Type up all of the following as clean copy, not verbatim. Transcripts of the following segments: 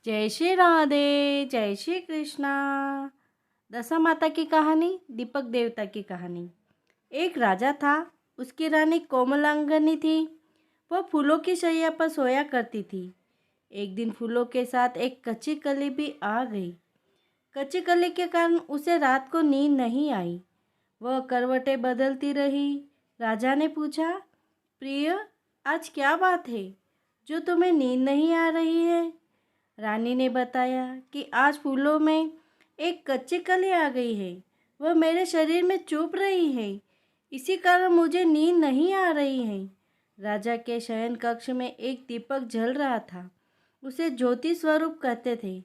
जय श्री राधे, जय श्री कृष्णा। दशा माता की कहानी, दीपक देवता की कहानी। एक राजा था, उसकी रानी कोमलांगनी थी। वह फूलों की शैया पर सोया करती थी। एक दिन फूलों के साथ एक कच्ची कली भी आ गई। कच्ची कली के कारण उसे रात को नींद नहीं आई। वह करवटें बदलती रही। राजा ने पूछा, प्रिय, आज क्या बात है जो तुम्हें नींद नहीं आ रही है? रानी ने बताया कि आज फूलों में एक कच्ची कली आ गई है। वह मेरे शरीर में चुभ रही है, इसी कारण मुझे नींद नहीं आ रही है। राजा के शयन कक्ष में एक दीपक जल रहा था। उसे ज्योति स्वरूप कहते थे।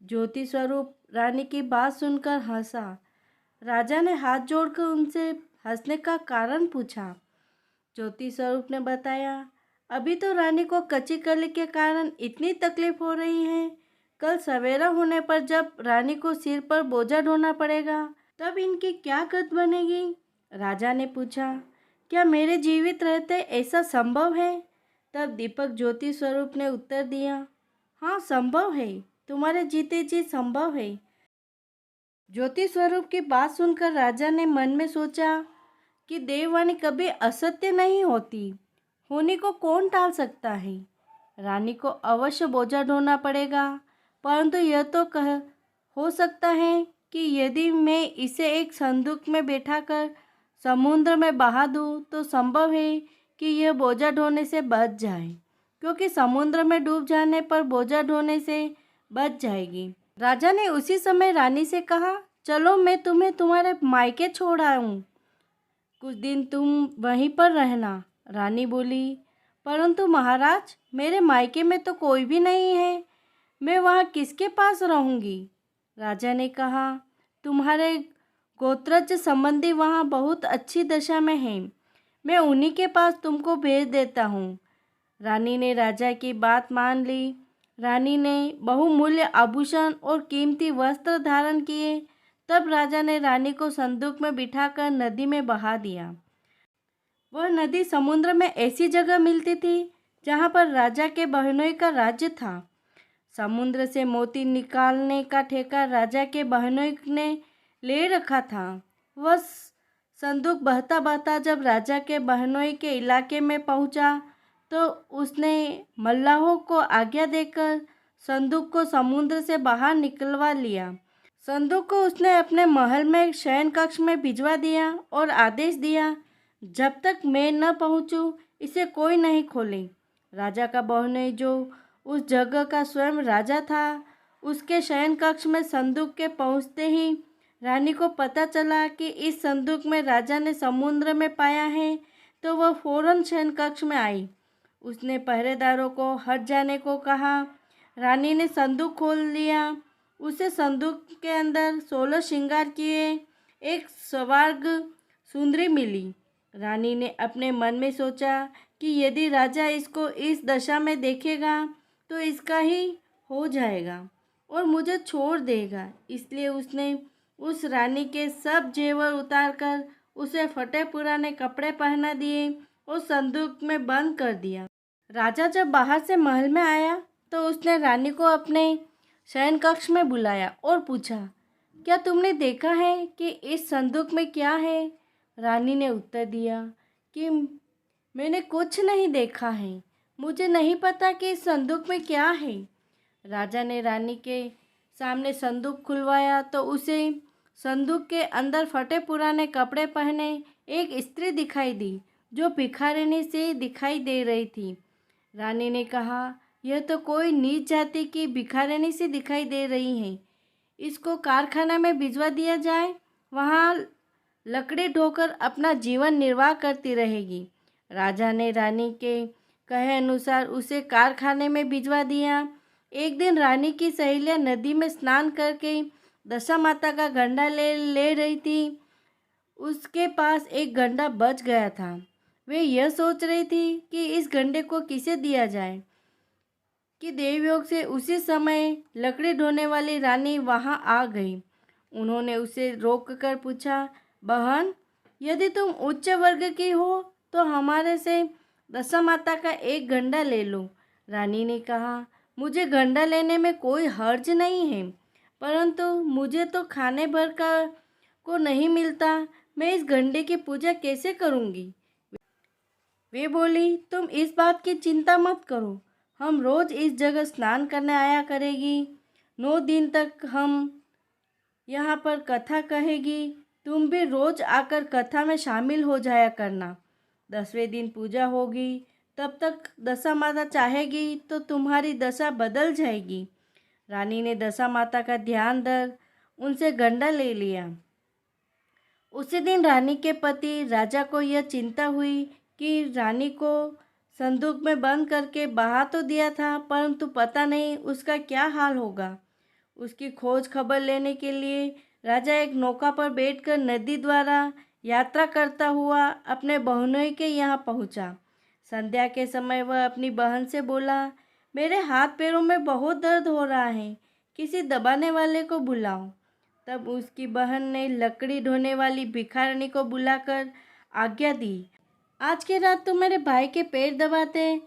ज्योति स्वरूप रानी की बात सुनकर हंसा। राजा ने हाथ जोड़कर उनसे हंसने का कारण पूछा। ज्योति स्वरूप ने बताया, अभी तो रानी को कच्ची कली के कारण इतनी तकलीफ हो रही है। कल सवेरा होने पर जब रानी को सिर पर बोझा ढोना पड़ेगा, तब इनकी क्या गत बनेगी? राजा ने पूछा, क्या मेरे जीवित रहते ऐसा संभव है? तब दीपक ज्योति स्वरूप ने उत्तर दिया, हाँ संभव है, तुम्हारे जीते जी संभव है। ज्योति स्वरूप की बात सुनकर राजा ने मन में सोचा कि देववाणी कभी असत्य नहीं होती। होने को कौन टाल सकता है? रानी को अवश्य बोझा ढोना पड़ेगा, परंतु यह तो कह हो सकता है कि यदि मैं इसे एक संदूक में बैठाकर समुद्र में बहा दूँ तो संभव है कि यह बोझा ढोने से बच जाए, क्योंकि समुद्र में डूब जाने पर बोझा ढोने से बच जाएगी। राजा ने उसी समय रानी से कहा, चलो मैं तुम्हें तुम्हारे मायके छोड़ आऊँ, कुछ दिन तुम वहीं पर रहना। रानी बोली, परंतु महाराज, मेरे मायके में तो कोई भी नहीं है, मैं वहाँ किसके पास रहूँगी? राजा ने कहा, तुम्हारे गोत्रज संबंधी वहाँ बहुत अच्छी दशा में हैं, मैं उन्हीं के पास तुमको भेज देता हूँ। रानी ने राजा की बात मान ली। रानी ने बहुमूल्य आभूषण और कीमती वस्त्र धारण किए। तब राजा ने रानी को संदूक में बिठाकर नदी में बहा दिया। वह नदी समुद्र में ऐसी जगह मिलती थी जहाँ पर राजा के बहनोई का राज्य था। समुद्र से मोती निकालने का ठेका राजा के बहनोई ने ले रखा था। वह संदूक बहता बहता जब राजा के बहनोई के इलाके में पहुंचा, तो उसने मल्लाहों को आज्ञा देकर संदूक को समुद्र से बाहर निकलवा लिया। संदूक को उसने अपने महल में शयन कक्ष में भिजवा दिया और आदेश दिया, जब तक मैं न पहुंचूं, इसे कोई नहीं खोले। राजा का बहनोई, जो उस जगह का स्वयं राजा था, उसके शयन कक्ष में संदूक के पहुंचते ही रानी को पता चला कि इस संदूक में राजा ने समुद्र में पाया है, तो वह फौरन शयन कक्ष में आई। उसने पहरेदारों को हट जाने को कहा। रानी ने संदूक खोल लिया। उसे संदूक के अंदर 16 श्रृंगार किए एक स्वर्ग सुंदरी मिली। रानी ने अपने मन में सोचा कि यदि राजा इसको इस दशा में देखेगा तो इसका ही हो जाएगा और मुझे छोड़ देगा। इसलिए उसने उस रानी के सब जेवर उतारकर उसे फटे पुराने कपड़े पहना दिए और संदूक में बंद कर दिया। राजा जब बाहर से महल में आया तो उसने रानी को अपने शयन कक्ष में बुलाया और पूछा, क्या तुमने देखा है कि इस संदूक में क्या है? रानी ने उत्तर दिया कि मैंने कुछ नहीं देखा है, मुझे नहीं पता कि इस संदूक में क्या है। राजा ने रानी के सामने संदूक खुलवाया तो उसे संदूक के अंदर फटे पुराने कपड़े पहने एक स्त्री दिखाई दी, जो भिखारिनी से दिखाई दे रही थी। रानी ने कहा, यह तो कोई नीच जाति की भिखारिनी सी दिखाई दे रही है, इसको कारखाना में भिजवा दिया जाए, वहाँ लकड़ी ढोकर अपना जीवन निर्वाह करती रहेगी। राजा ने रानी के कहे अनुसार उसे कारखाने में भिजवा दिया। एक दिन रानी की सहेलियां नदी में स्नान करके दशा माता का गंडा ले रही थी। उसके पास एक गंडा बच गया था। वे यह सोच रही थी कि इस गंडे को किसे दिया जाए कि देवयोग से उसी समय लकड़ी ढोने वाली रानी वहां आ गई। उन्होंने उसे रोककर पूछा, बहन, यदि तुम उच्च वर्ग की हो तो हमारे से दशा माता का एक गंडा ले लो। रानी ने कहा, मुझे गंडा लेने में कोई हर्ज नहीं है, परंतु मुझे तो खाने भर का को नहीं मिलता। मैं इस गंडे की पूजा कैसे करूँगी? वे बोली, तुम इस बात की चिंता मत करो, हम रोज इस जगह स्नान करने आया करेगी। 9 दिन तक हम यहाँ पर कथा कहेगी। तुम भी रोज आकर कथा में शामिल हो जाया करना। 10वें दिन पूजा होगी, तब तक दशा माता चाहेगी तो तुम्हारी दशा बदल जाएगी। रानी ने दशा माता का ध्यान धर उनसे गंडा ले लिया। उसी दिन रानी के पति राजा को यह चिंता हुई कि रानी को संदूक में बंद करके बहा तो दिया था, परंतु पता नहीं उसका क्या हाल होगा। उसकी खोज खबर लेने के लिए राजा एक नौका पर बैठकर नदी द्वारा यात्रा करता हुआ अपने बहनोई के यहाँ पहुँचा। संध्या के समय वह अपनी बहन से बोला, मेरे हाथ पैरों में बहुत दर्द हो रहा है, किसी दबाने वाले को बुलाओ। तब उसकी बहन ने लकड़ी ढोने वाली भिखारिणी को बुलाकर आज्ञा दी, आज की रात तो मेरे भाई के पैर दबाते।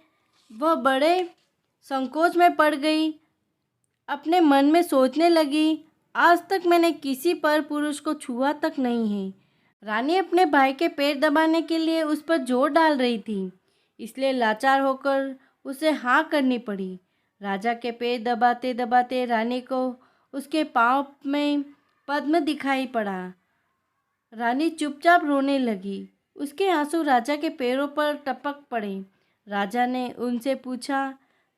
वह बड़े संकोच में पड़ गई। अपने मन में सोचने लगी, आज तक मैंने किसी पर पुरुष को छुआ तक नहीं है। रानी अपने भाई के पैर दबाने के लिए उस पर जोर डाल रही थी, इसलिए लाचार होकर उसे हाँ करनी पड़ी। राजा के पैर दबाते दबाते रानी को उसके पाँव में पद्म दिखाई पड़ा। रानी चुपचाप रोने लगी। उसके आंसू राजा के पैरों पर टपक पड़े। राजा ने उनसे पूछा,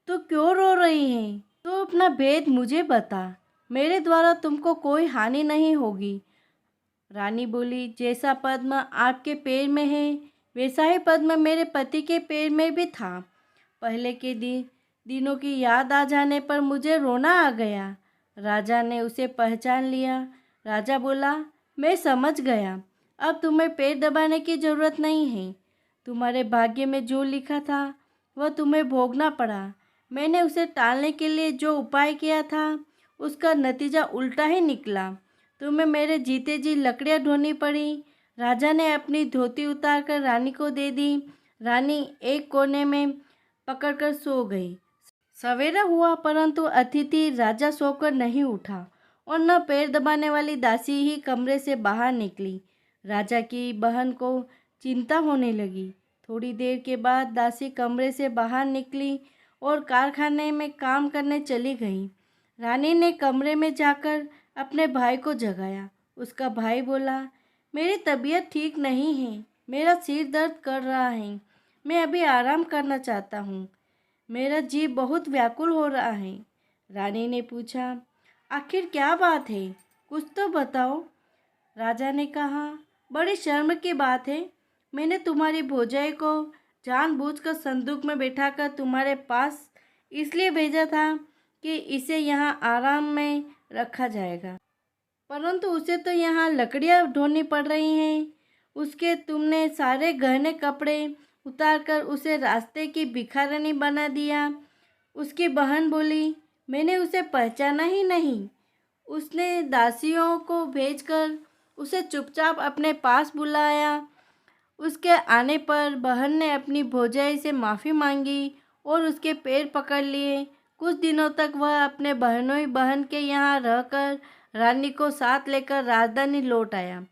तो क्यों रो रही हैं? तो अपना भेद मुझे बता, मेरे द्वारा तुमको कोई हानि नहीं होगी। रानी बोली, जैसा पद्म आपके पैर में है वैसा ही पद्म मेरे पति के पैर में भी था। पहले के दिनों की याद आ जाने पर मुझे रोना आ गया। राजा ने उसे पहचान लिया। राजा बोला, मैं समझ गया, अब तुम्हें पैर दबाने की ज़रूरत नहीं है। तुम्हारे भाग्य में जो लिखा था वह तुम्हें भोगना पड़ा। मैंने उसे टालने के लिए जो उपाय किया था उसका नतीजा उल्टा ही निकला। तुम्हें मेरे जीते जी लकड़ियाँ ढोनी पड़ी। राजा ने अपनी धोती उतारकर रानी को दे दी। रानी एक कोने में पकड़कर सो गई। सवेरा हुआ, परंतु अतिथि राजा सोकर नहीं उठा और न पैर दबाने वाली दासी ही कमरे से बाहर निकली। राजा की बहन को चिंता होने लगी। थोड़ी देर के बाद दासी कमरे से बाहर निकली और कारखाने में काम करने चली गई। रानी ने कमरे में जाकर अपने भाई को जगाया। उसका भाई बोला, मेरी तबीयत ठीक नहीं है, मेरा सिर दर्द कर रहा है, मैं अभी आराम करना चाहता हूँ, मेरा जी बहुत व्याकुल हो रहा है। रानी ने पूछा, आखिर क्या बात है, कुछ तो बताओ। राजा ने कहा, बड़ी शर्म की बात है, मैंने तुम्हारी भौजाई को जानबूझकर संदूक में बैठाकर तुम्हारे पास इसलिए भेजा था कि इसे यहाँ आराम में रखा जाएगा, परंतु उसे तो यहाँ लकड़ियाँ ढोनी पड़ रही हैं। उसके तुमने सारे गहने कपड़े उतारकर उसे रास्ते की भिखारिणी बना दिया। उसकी बहन बोली, मैंने उसे पहचाना ही नहीं। उसने दासियों को भेजकर उसे चुपचाप अपने पास बुलाया। उसके आने पर बहन ने अपनी भौजाई से माफ़ी मांगी और उसके पैर पकड़ लिए। कुछ दिनों तक वह अपने बहनोई बहन के यहाँ रहकर रानी को साथ लेकर राजधानी लौट आया।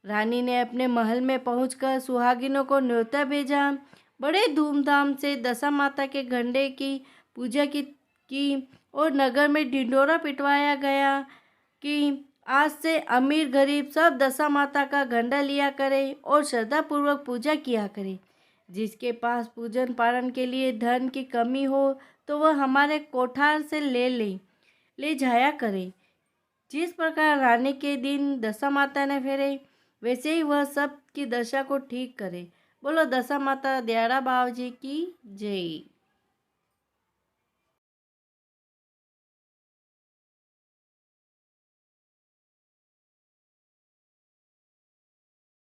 रानी ने अपने महल में पहुंचकर सुहागिनों को न्योता भेजा। बड़े धूमधाम से दशा माता के गंडे की पूजा की और नगर में ढिंढोरा पिटवाया गया कि आज से अमीर गरीब सब दशा माता का गंडा लिया करे और श्रद्धापूर्वक पूजा किया करे। जिसके पास पूजन पालन के लिए धन की कमी हो तो वह हमारे कोठार से ले जाया करे। जिस प्रकार रानी के दिन दशा माता ने फेरे, वैसे ही वह सब की दशा को ठीक करे। बोलो दशा माता दयाड़ा बावजी की जय।